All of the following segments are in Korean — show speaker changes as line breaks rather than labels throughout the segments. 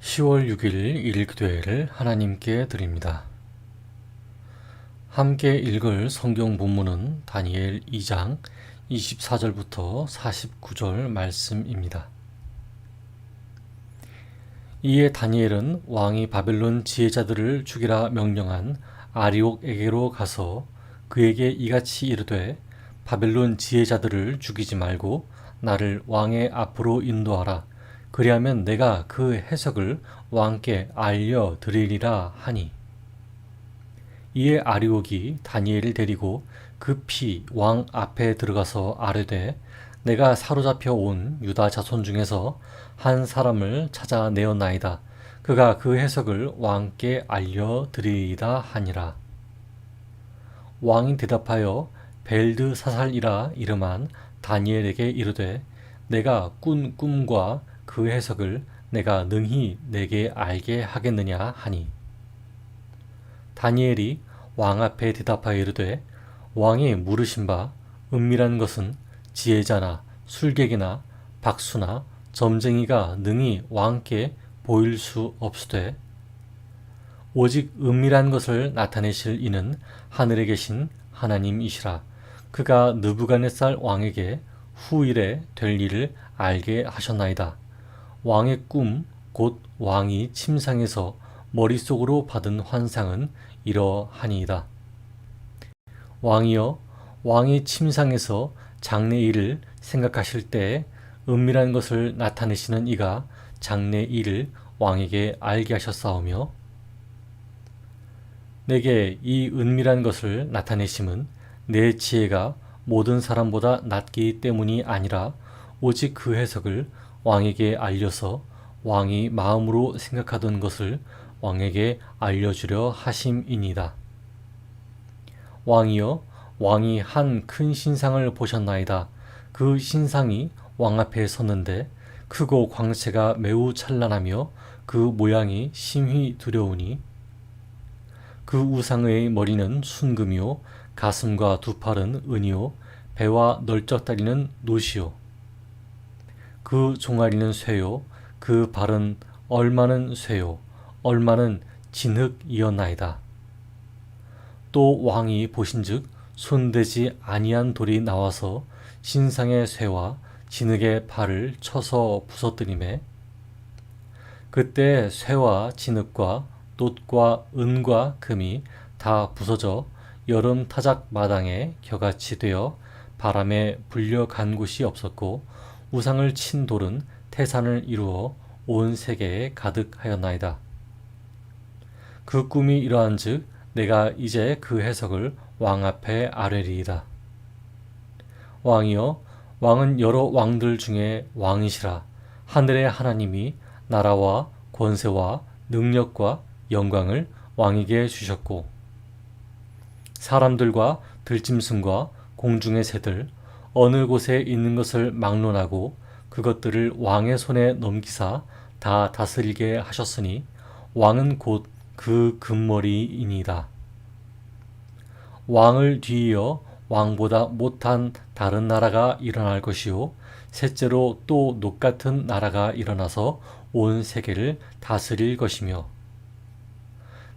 10월 6일 일기도회를 하나님께 드립니다. 함께 읽을 성경 본문은 다니엘 2장 24절부터 49절 말씀입니다. 이에 다니엘은 왕이 바벨론 지혜자들을 죽이라 명령한 아리옥에게로 가서 그에게 이같이 이르되, 바벨론 지혜자들을 죽이지 말고 나를 왕의 앞으로 인도하라. 그리하면 내가 그 해석을 왕께 알려드리리라 하니, 이에 아리옥이 다니엘을 데리고 급히 왕 앞에 들어가서 아뢰되, 내가 사로잡혀 온 유다 자손 중에서 한 사람을 찾아내었나이다. 그가 그 해석을 왕께 알려드리리다 하니라. 왕이 대답하여 벨드사살이라 이름한 다니엘에게 이르되, 내가 꾼 꿈과 그 해석을 내가 능히 내게 알게 하겠느냐 하니, 다니엘이 왕 앞에 대답하여 이르되, 왕이 물으신 바 은밀한 것은 지혜자나 술객이나 박수나 점쟁이가 능히 왕께 보일 수 없으되, 오직 은밀한 것을 나타내실 이는 하늘에 계신 하나님이시라. 그가 느부갓네살 왕에게 후일에 될 일을 알게 하셨나이다. 왕의 꿈 곧 왕이 침상에서 머릿속으로 받은 환상은 이러하니이다. 왕이여, 왕이 침상에서 장래일을 생각하실 때에 은밀한 것을 나타내시는 이가 장래일을 왕에게 알게 하셨사오며, 내게 이 은밀한 것을 나타내심은 내 지혜가 모든 사람보다 낮기 때문이 아니라 오직 그 해석을 왕에게 알려서 왕이 마음으로 생각하던 것을 왕에게 알려주려 하심이니이다. 왕이여, 왕이 한 큰 신상을 보셨나이다. 그 신상이 왕 앞에 섰는데 크고 광채가 매우 찬란하며 그 모양이 심히 두려우니, 그 우상의 머리는 순금이요, 가슴과 두 팔은 은이요, 배와 널쩍다리는 노시요, 그 종아리는 쇠요, 그 발은 얼마는 쇠요, 얼마는 진흙이었나이다. 또 왕이 보신즉 손대지 아니한 돌이 나와서 신상의 쇠와 진흙의 발을 쳐서 부서뜨리매, 그때 쇠와 진흙과 놋과 은과 금이 다 부서져 여름 타작 마당에 겨같이 되어 바람에 불려간 곳이 없었고, 우상을 친 돌은 태산을 이루어 온 세계에 가득하였나이다. 그 꿈이 이러한즉 내가 이제 그 해석을 왕 앞에 아뢰리이다. 왕이여, 왕은 여러 왕들 중에 왕이시라. 하늘의 하나님이 나라와 권세와 능력과 영광을 왕에게 주셨고, 사람들과 들짐승과 공중의 새들 어느 곳에 있는 것을 막론하고 그것들을 왕의 손에 넘기사 다 다스리게 하셨으니, 왕은 곧 그 금머리이니이다. 왕을 뒤이어 왕보다 못한 다른 나라가 일어날 것이요, 셋째로 또 녹같은 나라가 일어나서 온 세계를 다스릴 것이며,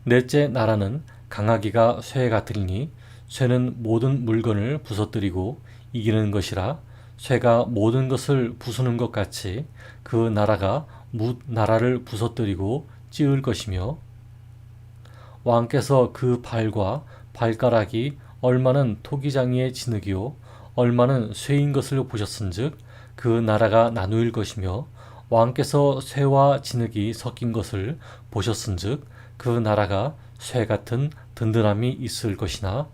넷째 나라는 강하기가 쇠 같으리니 쇠는 모든 물건을 부서뜨리고 이기는 것이라, 쇠가 모든 것을 부수는 것 같이 그 나라가 뭇 나라를 부서뜨리고 찌을 것이며, 왕께서 그 발과 발가락이 얼마는 토기장이의 진흙이요 얼마는 쇠인 것을 보셨은즉 그 나라가 나누일 것이며, 왕께서 쇠와 진흙이 섞인 것을 보셨은즉 그 나라가 쇠 같은 든든함이 있을 것이나,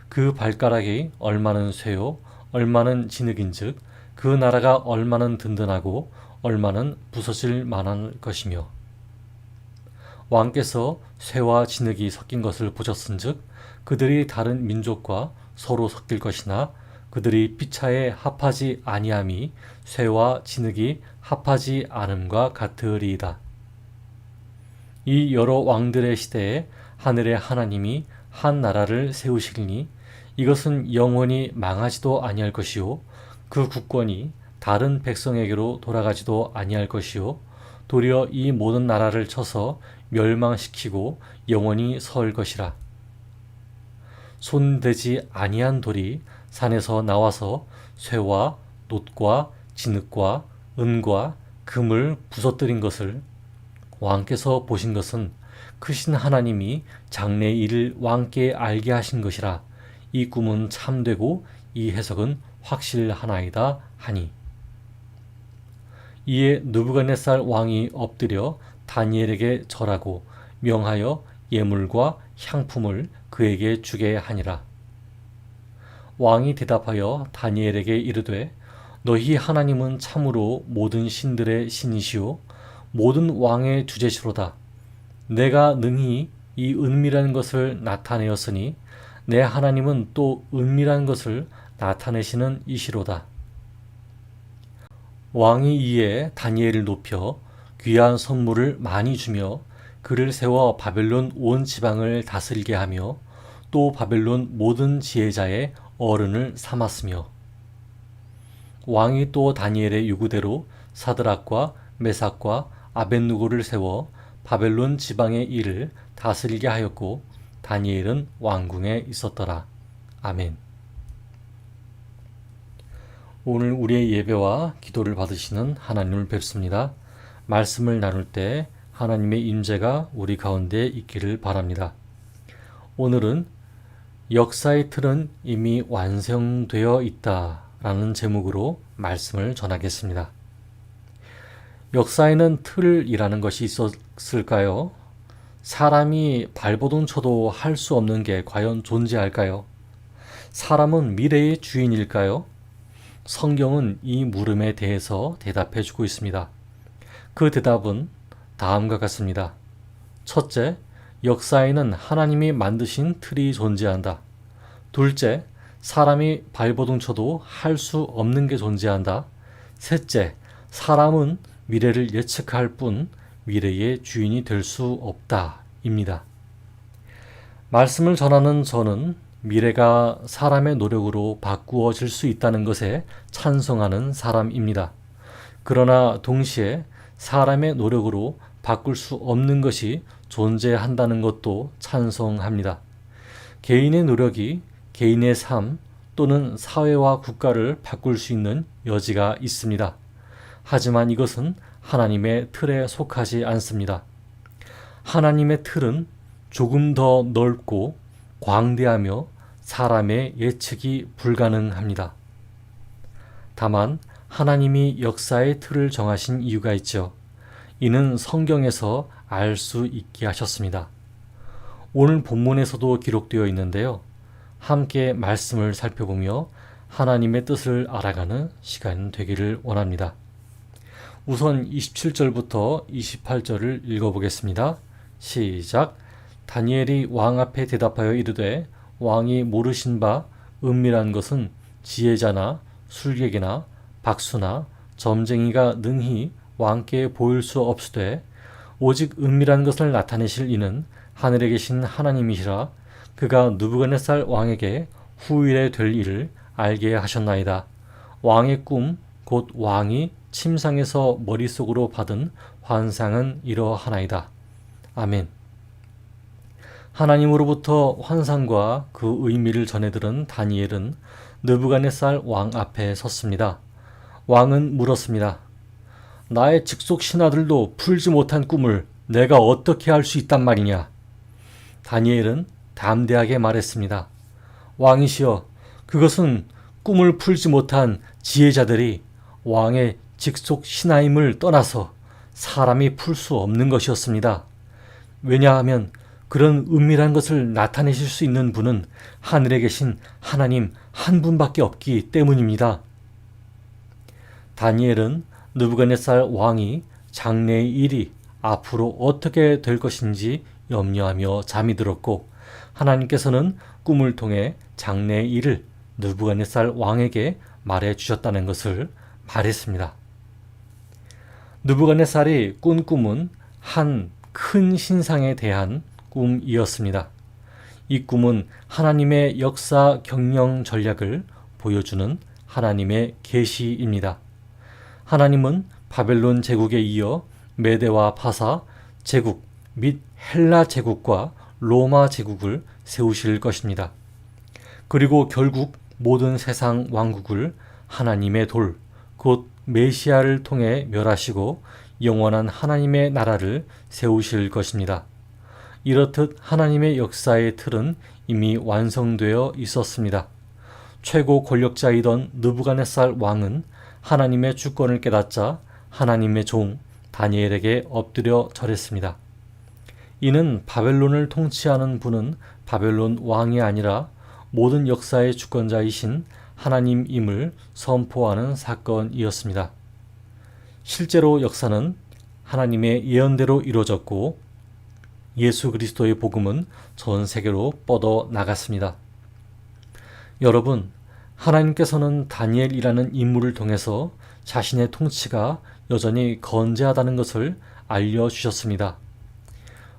그 발가락이 얼마는 쇠요 얼마는 진흙인즉 그 나라가 얼마는 든든하고 얼마는 부서질 만한 것이며, 왕께서 쇠와 진흙이 섞인 것을 보셨은즉 그들이 다른 민족과 서로 섞일 것이나, 그들이 피차에 합하지 아니함이 쇠와 진흙이 합하지 않음과 같으리이다. 이 여러 왕들의 시대에 하늘의 하나님이 한 나라를 세우시리니, 이것은 영원히 망하지도 아니할 것이요, 그 국권이 다른 백성에게로 돌아가지도 아니할 것이요, 도리어 이 모든 나라를 쳐서 멸망시키고 영원히 설 것이라. 손대지 아니한 돌이 산에서 나와서 쇠와 놋과 진흙과 은과 금을 부서뜨린 것을 왕께서 보신 것은 크신 하나님이 장래의 일을 왕께 알게 하신 것이라. 이 꿈은 참되고 이 해석은 확실하나이다 하니. 이에 느부갓네살 왕이 엎드려 다니엘에게 절하고 명하여 예물과 향품을 그에게 주게 하니라. 왕이 대답하여 다니엘에게 이르되 너희 하나님은 참으로 모든 신들의 신이시오 모든 왕의 주제시로다. 내가 능히 이 은밀한 것을 나타내었으니 내 하나님은 또 은밀한 것을 나타내시는 이시로다. 왕이 이에 다니엘을 높여 귀한 선물을 많이 주며 그를 세워 바벨론 온 지방을 다스리게 하며 또 바벨론 모든 지혜자의 어른을 삼았으며 왕이 또 다니엘의 요구대로 사드락과 메삭과 아벳느고를 세워 바벨론 지방의 일을 다스리게 하였고 다니엘은 왕궁에 있었더라. 아멘. 오늘 우리의 예배와 기도를 받으시는 하나님을 뵙습니다. 말씀을 나눌 때 하나님의 임재가 우리 가운데 있기를 바랍니다. 오늘은 역사의 틀은 이미 완성되어 있다라는 제목으로 말씀을 전하겠습니다. 역사에는 틀이라는 것이 있었을까요? 사람이 발버둥 쳐도 할 수 없는 게 과연 존재할까요? 사람은 미래의 주인일까요? 성경은 이 물음에 대해서 대답해 주고 있습니다. 그 대답은 다음과 같습니다. 첫째, 역사에는 하나님이 만드신 틀이 존재한다. 둘째, 사람이 발버둥 쳐도 할 수 없는 게 존재한다. 셋째, 사람은 미래를 예측할 뿐 미래의 주인이 될 수 없다. 입니다. 말씀을 전하는 저는 미래가 사람의 노력으로 바꾸어질 수 있다는 것에 찬성하는 사람입니다. 그러나 동시에 사람의 노력으로 바꿀 수 없는 것이 존재한다는 것도 찬성합니다. 개인의 노력이 개인의 삶 또는 사회와 국가를 바꿀 수 있는 여지가 있습니다. 하지만 이것은 하나님의 틀에 속하지 않습니다. 하나님의 틀은 조금 더 넓고 광대하며 사람의 예측이 불가능합니다. 다만 하나님이 역사의 틀을 정하신 이유가 있죠. 이는 성경에서 알 수 있게 하셨습니다. 오늘 본문에서도 기록되어 있는데요. 함께 말씀을 살펴보며 하나님의 뜻을 알아가는 시간 되기를 원합니다. 우선 27절부터 28절을 읽어보겠습니다. 시작. 다니엘이 왕 앞에 대답하여 이르되 왕이 모르신 바 은밀한 것은 지혜자나 술객이나 박수나 점쟁이가 능히 왕께 보일 수 없으되 오직 은밀한 것을 나타내실 이는 하늘에 계신 하나님이시라. 그가 느부갓네살 왕에게 후일에 될 일을 알게 하셨나이다. 왕의 꿈 곧 왕이 침상에서 머릿속으로 받은 환상은 이러하나이다. 아멘. 하나님으로부터 환상과 그 의미를 전해들은 다니엘은 느부갓네살 왕 앞에 섰습니다. 왕은 물었습니다. 나의 직속 신하들도 풀지 못한 꿈을 내가 어떻게 알 수 있단 말이냐? 다니엘은 담대하게 말했습니다. 왕이시여, 그것은 꿈을 풀지 못한 지혜자들이 왕의 직속 신하임을 떠나서 사람이 풀 수 없는 것이었습니다. 왜냐하면 그런 은밀한 것을 나타내실 수 있는 분은 하늘에 계신 하나님 한 분밖에 없기 때문입니다. 다니엘은 느부갓네살 왕이 장래의 일이 앞으로 어떻게 될 것인지 염려하며 잠이 들었고 하나님께서는 꿈을 통해 장래의 일을 느부갓네살 왕에게 말해 주셨다는 것을 말했습니다. 느부갓네살이 꾼 꿈은 한 큰 신상에 대한 꿈이었습니다. 이 꿈은 하나님의 역사 경영 전략을 보여주는 하나님의 계시입니다. 하나님은 바벨론 제국에 이어 메대와 파사 제국 및 헬라 제국과 로마 제국을 세우실 것입니다. 그리고 결국 모든 세상 왕국을 하나님의 돌, 곧 메시아를 통해 멸하시고 영원한 하나님의 나라를 세우실 것입니다. 이렇듯 하나님의 역사의 틀은 이미 완성되어 있었습니다. 최고 권력자이던 느부갓네살 왕은 하나님의 주권을 깨닫자 하나님의 종 다니엘에게 엎드려 절했습니다. 이는 바벨론을 통치하는 분은 바벨론 왕이 아니라 모든 역사의 주권자이신 하나님임을 선포하는 사건이었습니다. 실제로 역사는 하나님의 예언대로 이루어졌고 예수 그리스도의 복음은 전 세계로 뻗어 나갔습니다. 여러분, 하나님께서는 다니엘이라는 인물을 통해서 자신의 통치가 여전히 건재하다는 것을 알려주셨습니다.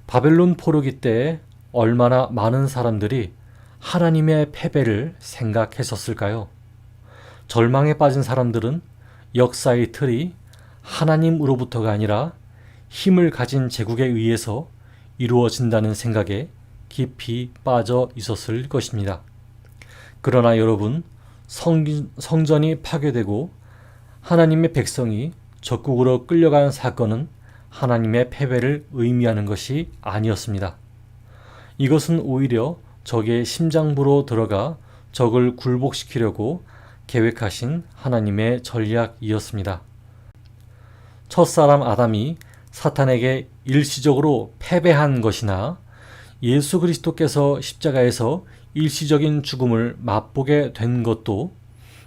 바벨론 포로기 때에 얼마나 많은 사람들이 하나님의 패배를 생각했었을까요? 절망에 빠진 사람들은 역사의 틀이 하나님으로부터가 아니라 힘을 가진 제국에 의해서 이루어진다는 생각에 깊이 빠져 있었을 것입니다. 그러나 여러분, 성전이 파괴되고 하나님의 백성이 적국으로 끌려간 사건은 하나님의 패배를 의미하는 것이 아니었습니다. 이것은 오히려 적의 심장부로 들어가 적을 굴복시키려고 계획하신 하나님의 전략이었습니다. 첫사람 아담이 사탄에게 일시적으로 패배한 것이나 예수 그리스도께서 십자가에서 일시적인 죽음을 맛보게 된 것도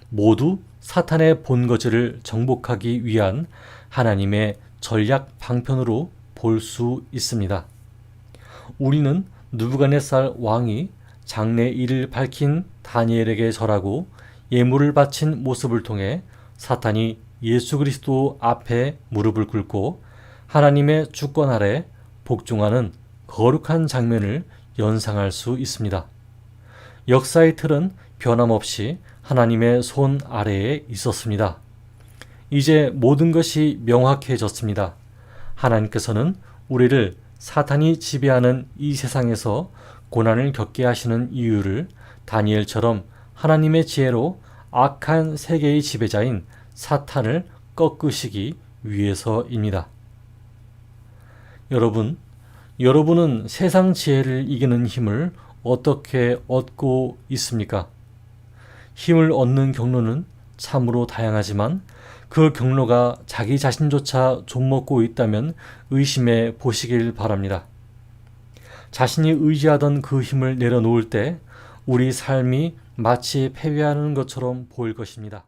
모두 사탄의 본거지를 정복하기 위한 하나님의 전략 방편으로 볼 수 있습니다. 우리는 느부갓네살 왕이 장래일을 밝힌 다니엘에게 절하고 예물을 바친 모습을 통해 사탄이 예수 그리스도 앞에 무릎을 꿇고 하나님의 주권 아래 복종하는 거룩한 장면을 연상할 수 있습니다. 역사의 틀은 변함없이 하나님의 손 아래에 있었습니다. 이제 모든 것이 명확해졌습니다. 하나님께서는 우리를 사탄이 지배하는 이 세상에서 고난을 겪게 하시는 이유를 다니엘처럼 하나님의 지혜로 악한 세계의 지배자인 사탄을 꺾으시기 위해서입니다. 여러분은 세상 지혜를 이기는 힘을 어떻게 얻고 있습니까? 힘을 얻는 경로는 참으로 다양하지만 그 경로가 자기 자신조차 좀먹고 있다면 의심해 보시길 바랍니다. 자신이 의지하던 그 힘을 내려놓을 때 우리 삶이 마치 패배하는 것처럼 보일 것입니다.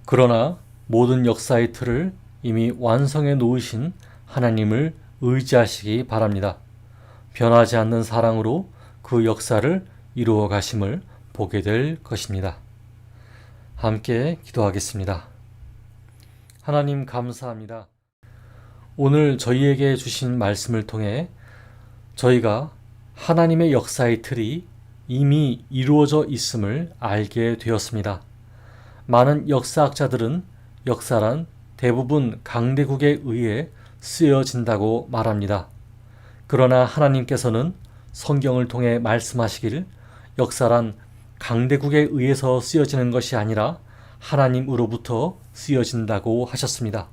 그러나 모든 역사의 틀을 이미 완성해 놓으신 하나님을 의지하시기 바랍니다. 변하지 않는 사랑으로 그 역사를 이루어 가심을 보게 될 것입니다. 함께 기도하겠습니다. 하나님 감사합니다. 오늘 저희에게 주신 말씀을 통해 저희가 하나님의 역사의 틀이 이미 이루어져 있음을 알게 되었습니다. 많은 역사학자들은 역사란 대부분 강대국에 의해 쓰여진다고 말합니다. 그러나 하나님께서는 성경을 통해 말씀하시길 역사란 강대국에 의해서 쓰여지는 것이 아니라 하나님으로부터 쓰여진다고 하셨습니다.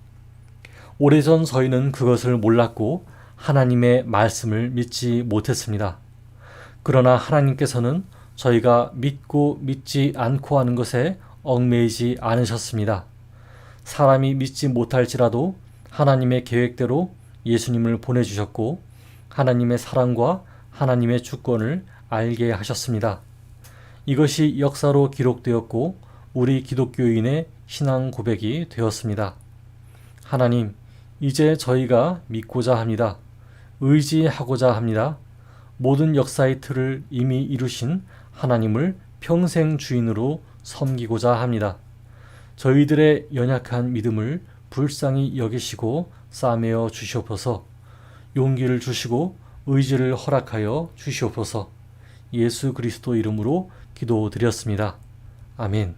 오래전 저희는 그것을 몰랐고 하나님의 말씀을 믿지 못했습니다. 그러나 하나님께서는 저희가 믿고 믿지 않고 하는 것에 얽매이지 않으셨습니다. 사람이 믿지 못할지라도 하나님의 계획대로 예수님을 보내주셨고 하나님의 사랑과 하나님의 주권을 알게 하셨습니다. 이것이 역사로 기록되었고 우리 기독교인의 신앙 고백이 되었습니다. 하나님, 이제 저희가 믿고자 합니다. 의지하고자 합니다. 모든 역사의 틀을 이미 이루신 하나님을 평생 주인으로 섬기고자 합니다. 저희들의 연약한 믿음을 불쌍히 여기시고 싸매어 주시옵소서. 용기를 주시고 의지를 허락하여 주시옵소서. 예수 그리스도 이름으로 기도드렸습니다. 아멘.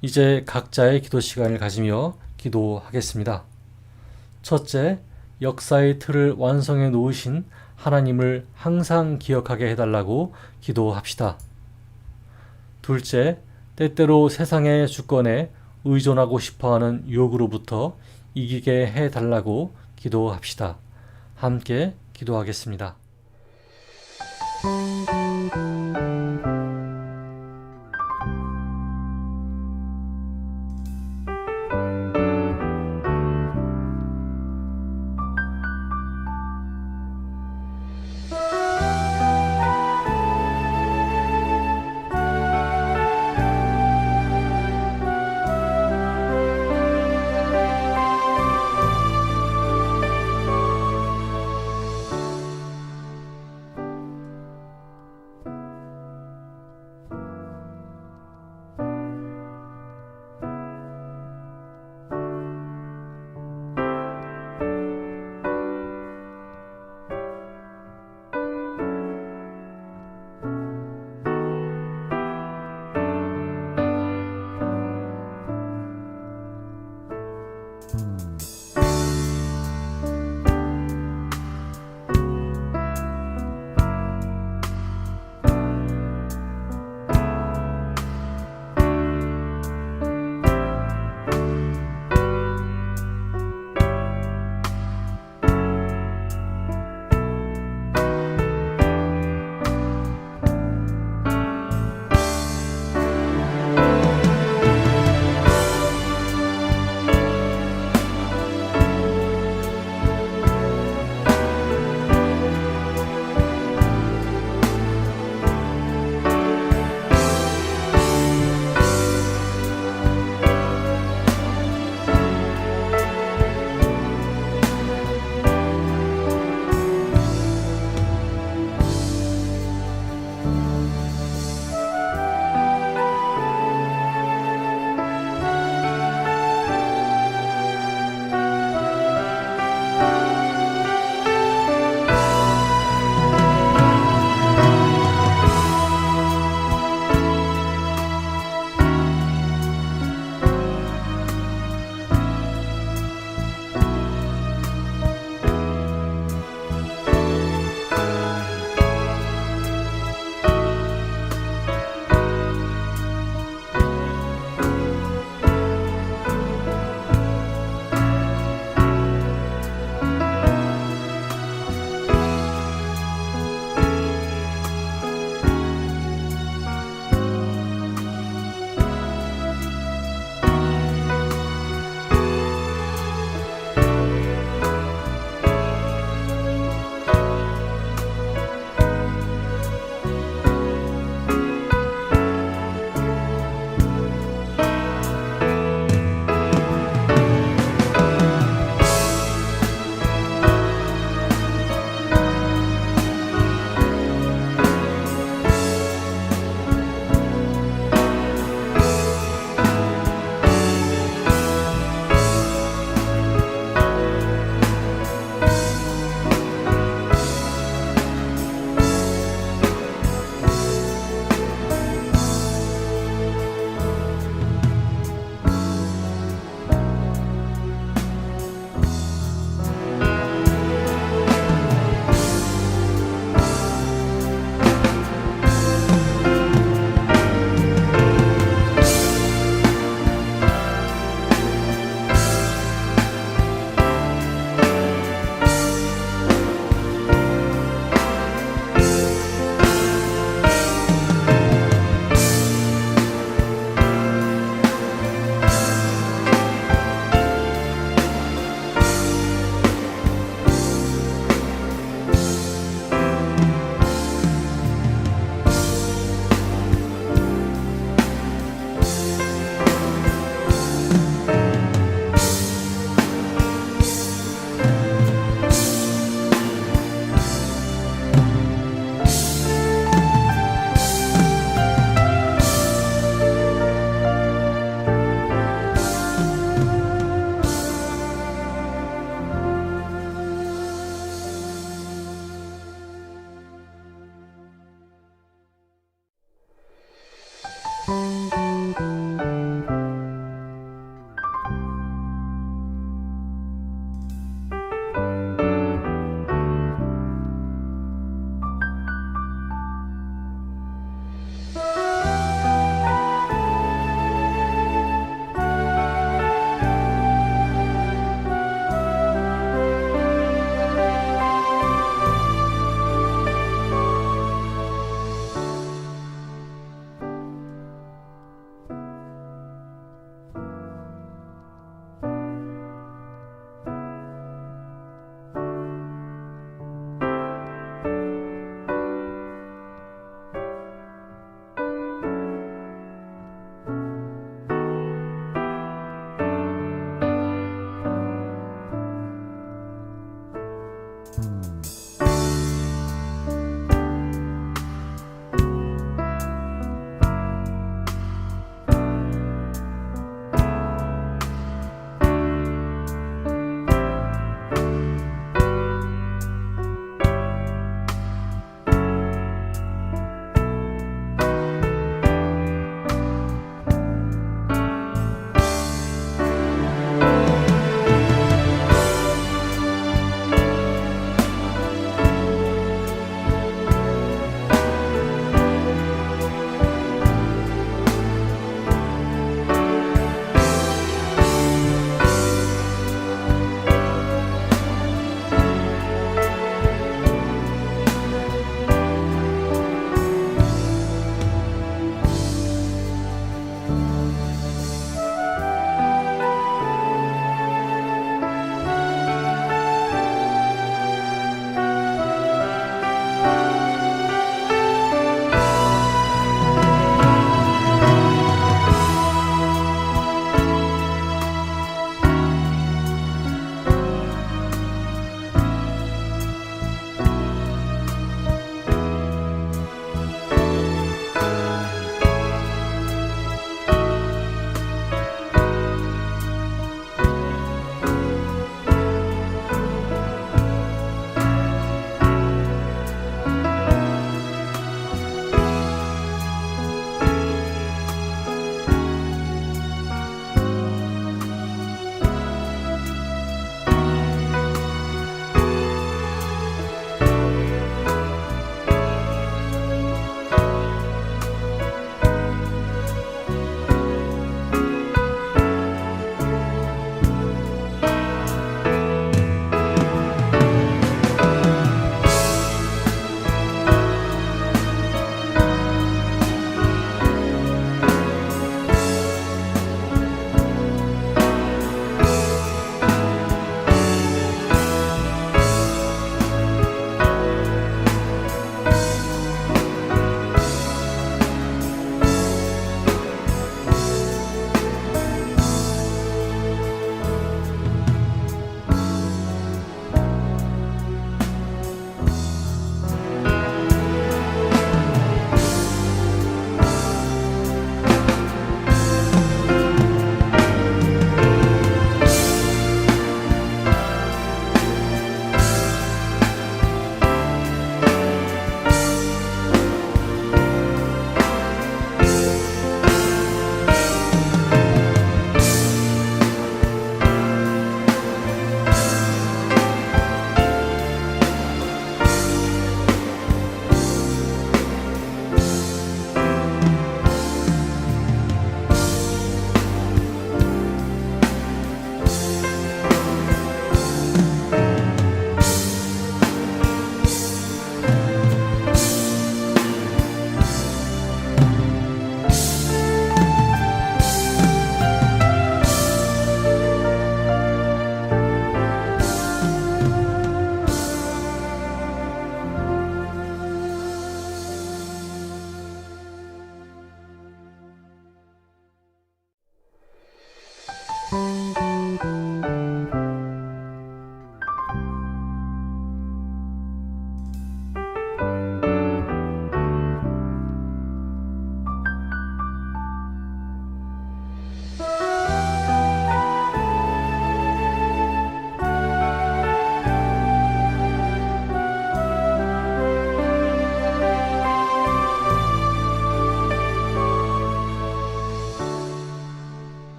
이제 각자의 기도 시간을 가지며 기도하겠습니다. 첫째, 역사의 틀을 완성해 놓으신 하나님을 항상 기억하게 해달라고 기도합시다. 둘째, 때때로 세상의 주권에 의존하고 싶어하는 유혹으로부터 이기게 해달라고 기도합시다. 함께 기도하겠습니다.